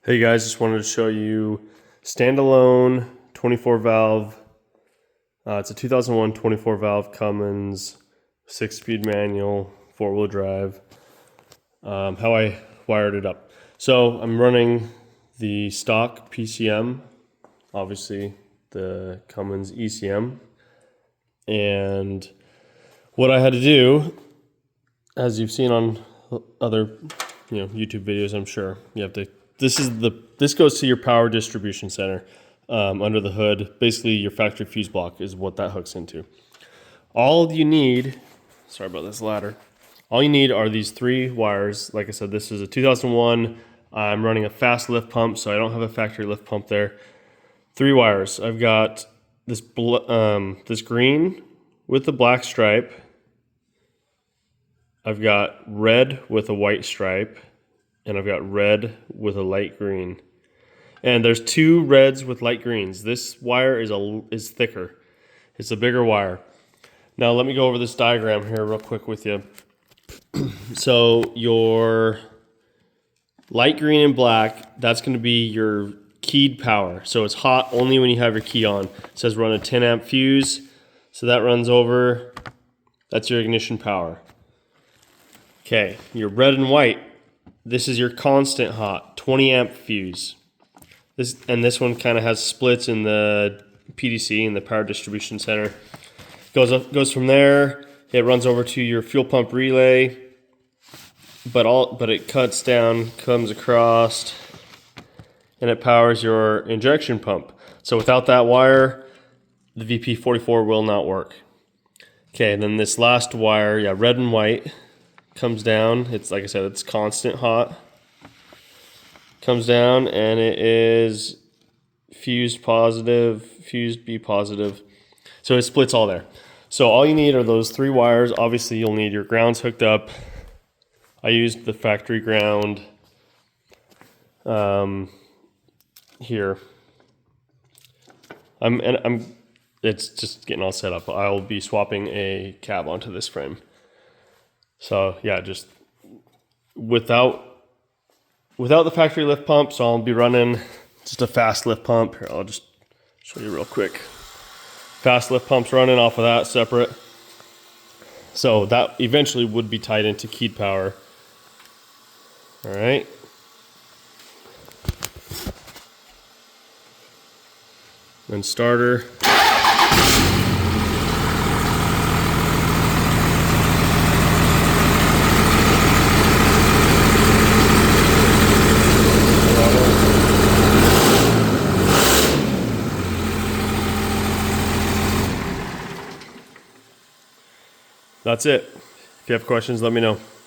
Hey guys, just wanted to show you Standalone 24 valve. It's a 2001 24 valve Cummins 6-speed manual, 4-wheel drive. How I wired it up. So I'm running the stock PCM, obviously the Cummins ECM. And what I had to do, as you've seen on other YouTube videos, I'm sure, you have to this goes to your power distribution center under the hood. Basically, your factory fuse block is what that hooks into. All you need, sorry about this ladder. All you need are these 3 wires. Like I said, this is a 2001. I'm running a fast lift pump, so I don't have a factory lift pump there. 3 wires. I've got this this green with the black stripe. I've got red with a white stripe. And I've got red with a light green. And there's 2 reds with light greens. This wire is thicker. It's a bigger wire. Now let me go over this diagram here real quick with you. So your light green and black, that's going to be your keyed power. So it's hot only when you have your key on. It says run a 10 amp fuse. So that runs over. That's your ignition power. Okay, your red and white. This is your constant hot 20 amp fuse. This one kind of has splits in the PDC, in the power distribution center. Goes from there. It runs over to your fuel pump relay, but it cuts down, comes across, and it powers your injection pump. So without that wire, the VP44 will not work. Okay, and then this last wire, red and white, comes down. It's like I said, it's constant hot. Comes down and it is fused positive, fused B positive. So it splits all there. So all you need are those 3 wires. Obviously you'll need your grounds hooked up. I used the factory ground here. It's just getting all set up. I'll be swapping a cab onto this frame. So yeah, just without the factory lift pump, so I'll be running just a fast lift pump. Here, I'll just show you real quick. Fast lift pump's running off of that separate. So that eventually would be tied into keyed power. All right. Then starter. That's it. If you have questions, let me know.